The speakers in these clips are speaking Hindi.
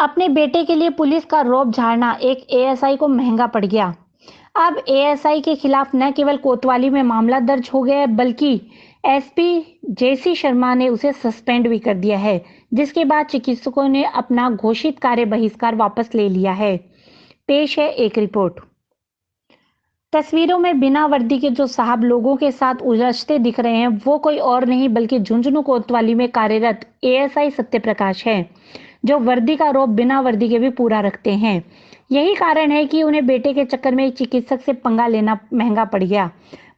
अपने बेटे के लिए पुलिस का रौब झाड़ना एक एएसआई को महंगा पड़ गया। अब एएसआई के खिलाफ न केवल कोतवाली में मामला दर्ज हो गया है, बल्कि एसपी जेसी शर्मा ने उसे सस्पेंड भी कर दिया है, जिसके बाद चिकित्सकों ने अपना घोषित कार्य बहिष्कार वापस ले लिया है। पेश है एक रिपोर्ट। तस्वीरों में बिना वर्दी के जो साहब लोगों के साथ उलझते दिख रहे हैं, वो कोई और नहीं बल्कि झुंझुनू कोतवाली में कार्यरत एएसआई सत्यप्रकाश है, जो वर्दी का रौब बिना वर्दी के भी पूरा रखते हैं। यही कारण है कि उन्हें बेटे के चक्कर में एक चिकित्सक से पंगा लेना महंगा पड़ गया।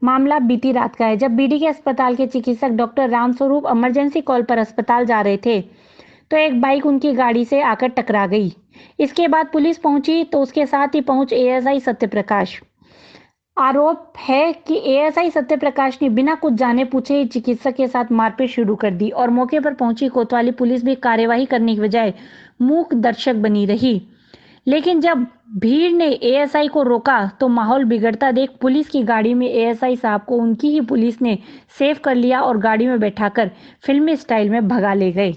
मामला बीती रात का है, जब बीडीके अस्पताल के चिकित्सक डॉक्टर रामस्वरूप इमरजेंसी कॉल पर अस्पताल जा रहे थे, तो एक बाइक उनकी गाड़ी से आकर टकरा गई। इसके बाद पुलिस पहुंची, तो उसके साथ ही पहुंच एएसआई सत्यप्रकाश। आरोप है कि एएसआई सत्यप्रकाश ने बिना कुछ जाने पूछे ही चिकित्सक के साथ मारपीट शुरू कर दी और मौके पर पहुंची कोतवाली पुलिस भी कार्यवाही करने की बजाय मूक दर्शक बनी रही। लेकिन जब भीड़ ने एएसआई को रोका, तो माहौल बिगड़ता देख पुलिस की गाड़ी में एएसआई साहब को उनकी ही पुलिस ने सेव कर लिया और गाड़ी में बैठाकर फिल्मी स्टाइल में भगा ले गए।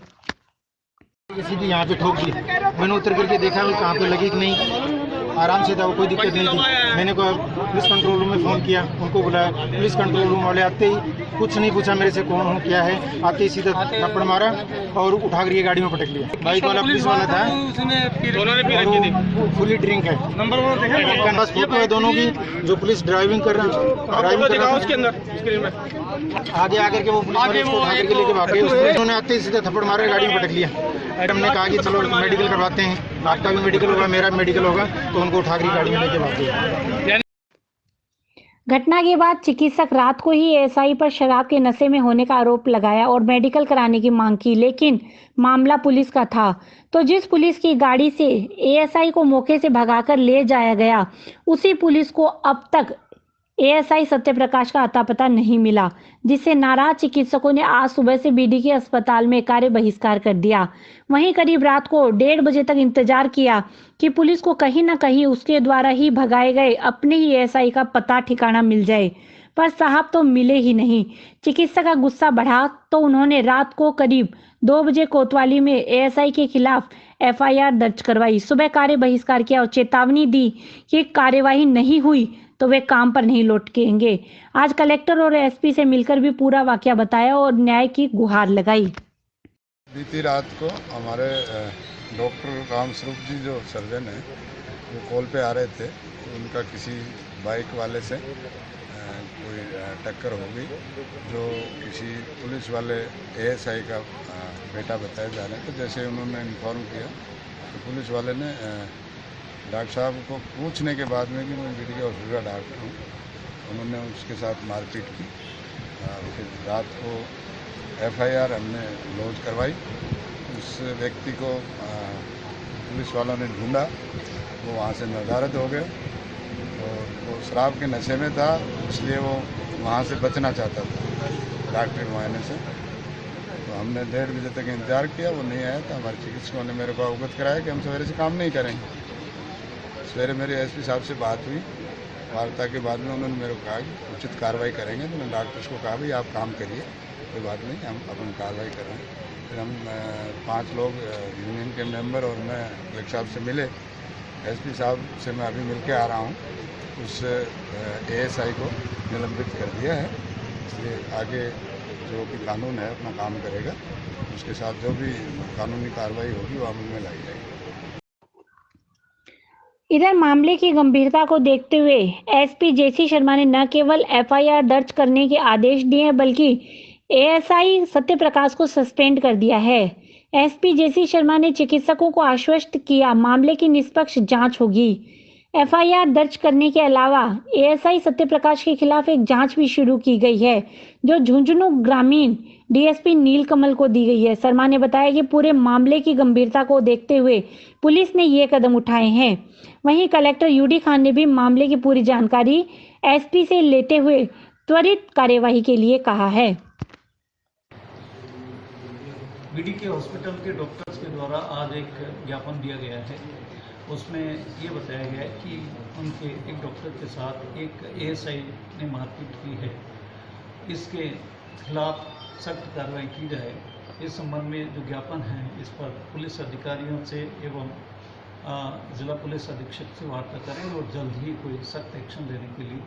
सीधी यहाँ पे ठोक दी। मैंने उतर करके देखा भी कहाँ पे लगी कि नहीं, आराम से था, वो कोई दिक्कत नहीं थी। मैंने पुलिस कंट्रोल रूम में फ़ोन किया, उनको बुलाया। पुलिस कंट्रोल रूम वाले आते ही कुछ नहीं पूछा मेरे से, कौन हूँ क्या है, आते ही सीधा थप्पड़ मारा और उठा कर ये गाड़ी में पटक लिया। बाइक वाला पुलिस वाला था, फुली ड्रिंक है। नंबर बस फोटो है दोनों की, जो पुलिस ड्राइविंग कर रहा आगे आकर के वो पुलिस वाले उसको उठा करके लेके भाग गए। उन्होंने आते ही सीधा थप्पड़ मारा, गाड़ी में पटक लिया। मैडम ने कहा कि चलो मेडिकल करवाते हैं, आपका भी मेडिकल होगा, मेरा भी मेडिकल होगा, तो उनको उठा कर गाड़ी में लेके भाग गए। घटना के बाद चिकित्सक रात को ही एएसआई पर शराब के नशे में होने का आरोप लगाया और मेडिकल कराने की मांग की, लेकिन मामला पुलिस का था, तो जिस पुलिस की गाड़ी से एएसआई को मौके से भगाकर ले जाया गया, उसी पुलिस को अब तक एएसआई सत्यप्रकाश का अता पता नहीं मिला, जिससे नाराज चिकित्सकों ने आज सुबह से बीडीके अस्पताल में कार्य बहिष्कार कर दिया। वहीं करीब रात को 1:30 बजे तक इंतजार किया कि पुलिस को कहीं ना कहीं उसके द्वारा ही भगाए गए अपने ही एएसआई का पता ठिकाना मिल जाए, पर साहब तो मिले ही नहीं। चिकित्सक का गुस्सा बढ़ा तो उन्होंने रात को करीब 2 बजे कोतवाली में एएसआई के खिलाफ एफआईआर दर्ज करवाई, सुबह कार्य बहिष्कार किया और चेतावनी दी कि कार्यवाही नहीं हुई तो वे काम पर नहीं लौटेंगे। आज कलेक्टर और एसपी से मिलकर भी पूरा वाकया बताया और न्याय की गुहार लगाई। बीती रात को हमारे डॉक्टर रामस्वरूप जी जो सर्जन हैं, वो कॉल पे आ रहे थे, तो उनका किसी बाइक वाले से कोई टक्कर हो गई, जो किसी पुलिस वाले एएसआई का बेटा बताया जा रहे हैं। तो जैसे उन्होंने इन्फॉर्म किया, तो पुलिस वाले ने डॉक्टर साहब को पूछने के बाद में कि मैं बीडीके हॉस्पिटल का डॉक्टर हूँ, उन्होंने उसके साथ मारपीट की। फिर रात को एफआईआर हमने लॉन्च करवाई। उस व्यक्ति को पुलिस वालों ने ढूंढा, वो वहाँ से नदारद हो गए और वो शराब के नशे में था, इसलिए वो वहाँ से बचना चाहता था डॉक्टरी मुआयने से। तो हमने 1:30 बजे तक इंतज़ार किया, वो नहीं आया। तो हमारे चिकित्सकों ने मेरे को अवगत कराया कि हम सवेरे से काम नहीं करेंगे। सवेरे मेरे एसपी साहब से बात हुई, वार्ता के बाद में उन्होंने मेरे को कहा कि उचित कार्रवाई करेंगे। तो मैंने डॉक्टर्स को कहा भाई आप काम करिए, कोई बात नहीं, हम अपन कार्रवाई कर रहे हैं। फिर हम 5 लोग यूनियन के मेंबर और मैं कलेक्टर साहब से मिले। एसपी साहब से मैं अभी मिल के आ रहा हूँ। उस एएसआई को निलंबित कर दिया है, इसलिए आगे जो भी कानून है अपना काम करेगा, उसके साथ जो भी कानूनी कार्रवाई होगी वो अमल में लाई जाएगी। इधर मामले की गंभीरता को देखते हुए एसपी जेसी शर्मा ने न केवल एफआईआर दर्ज करने के आदेश दिए हैं, बल्कि एएसआई सत्यप्रकाश को सस्पेंड कर दिया है। एसपी जेसी शर्मा ने चिकित्सकों को आश्वस्त किया मामले की निष्पक्ष जांच होगी। एफआईआर दर्ज करने के अलावा एएसआई सत्यप्रकाश के खिलाफ एक जांच भी शुरू की गई है, जो झुंझुनू ग्रामीण डीएसपी नीलकमल को दी गई है। शर्मा ने बताया कि पूरे मामले की गंभीरता को देखते हुए पुलिस ने ये कदम उठाए हैं। वहीं कलेक्टर यूडी खान ने भी मामले की पूरी जानकारी एसपी से लेते हुए त्वरित कार्यवाही के लिए कहा है। बीडीके हॉस्पिटल के डॉक्टर्स के द्वारा आज एक ज्ञापन दिया गया है। उसमें ये बताया गया है कि उनके एक डॉक्टर के साथ एक एएसआई ने मारपीट की है। इसके खिलाफ सख्त कार्रवाई की जाए इस संबंध में जो ज्ञापन है इस पर पुलिस अधिकारियों से एवं जिला पुलिस अधीक्षक से वार्ता करेंगे और जल्द ही कोई सख्त एक्शन लेने के लिए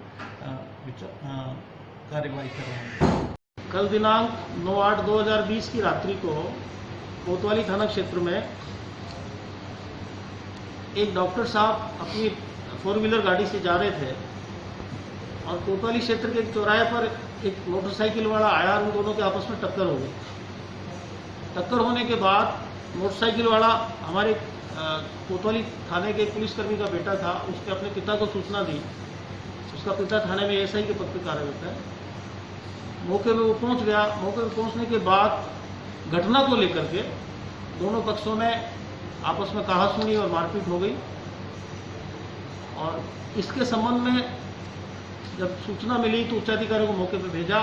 कार्यवाही कर रहे हैं। कल दिनांक 9/8/2020 की रात्रि को कोतवाली थाना क्षेत्र में एक डॉक्टर साहब अपनी 4 व्हीलर गाड़ी से जा रहे थे और कोतवाली क्षेत्र के एक चौराहे पर एक मोटरसाइकिल वाला आया और उन दोनों के आपस में टक्कर हो गई। टक्कर होने के बाद मोटरसाइकिल वाला हमारे कोतवाली थाने के पुलिसकर्मी का बेटा था, उसने अपने पिता को सूचना दी। उसका पिता थाने में एएसआई के पद पर कार्यरत है। मौके पे वो पहुंच गया। मौके पे पहुंचने के बाद घटना को लेकर के दोनों पक्षों में आपस में कहासुनी और मारपीट हो गई और इसके संबंध में जब सूचना मिली तो उच्चाधिकारियों को मौके पे भेजा।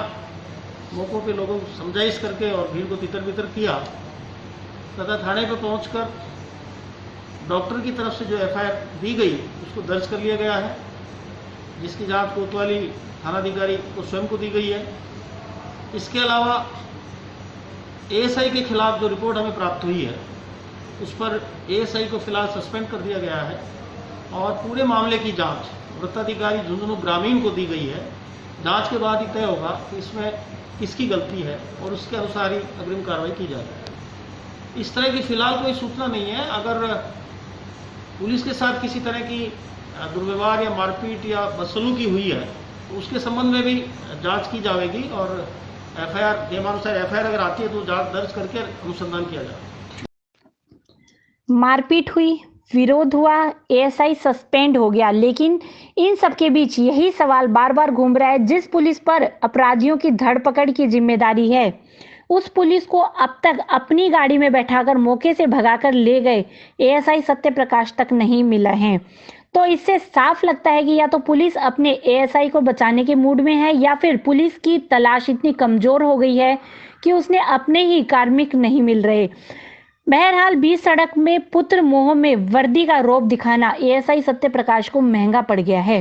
मौकों पे लोगों को समझाइश करके और भीड़ को तितर बितर किया तथा थाने पे पहुंचकर डॉक्टर की तरफ से जो एफआईआर दी गई उसको दर्ज कर लिया गया है, जिसकी जांच कोतवाली थानाधिकारी को स्वयं को दी गई है। इसके अलावा एएसआई के खिलाफ जो रिपोर्ट हमें प्राप्त हुई है उस पर एएसआई को फिलहाल सस्पेंड कर दिया गया है और पूरे मामले की जांच वृत्ताधिकारी झुंझुनू ग्रामीण को दी गई है। जांच के बाद ही तय होगा कि इसमें किसकी गलती है और उसके अनुसार ही अग्रिम कार्रवाई की जाएगी। इस तरह की फिलहाल कोई सूचना नहीं है। अगर पुलिस के साथ किसी तरह की दुर्व्यवहार या मारपीट या बदसलूकी हुई है तो उसके संबंध में भी जांच की जाएगी और एफआईआर नियमानुसार एफआईआर अगर आती है तो जांच दर्ज करके अनुसंधान किया जाएगा। मारपीट हुई, विरोध हुआ, एएसआई सस्पेंड हो गया, लेकिन इन सब के बीच यही सवाल बार बार घूम रहा है, जिस पुलिस पर अपराधियों की धरपकड़ की जिम्मेदारी है उस पुलिस को अब तक अपनी गाड़ी में बैठाकर मौके से भगाकर ले गए एएसआई सत्यप्रकाश तक नहीं मिला है। तो इससे साफ लगता है कि या तो पुलिस अपने एएसआई को बचाने के मूड में है या फिर पुलिस की तलाश इतनी कमजोर हो गई है कि उसने अपने ही कार्मिक नहीं मिल रहे। बहरहाल बीच सड़क में पुत्र मोह में वर्दी का रौब दिखाना एएसआई सत्यप्रकाश को महंगा पड़ गया है।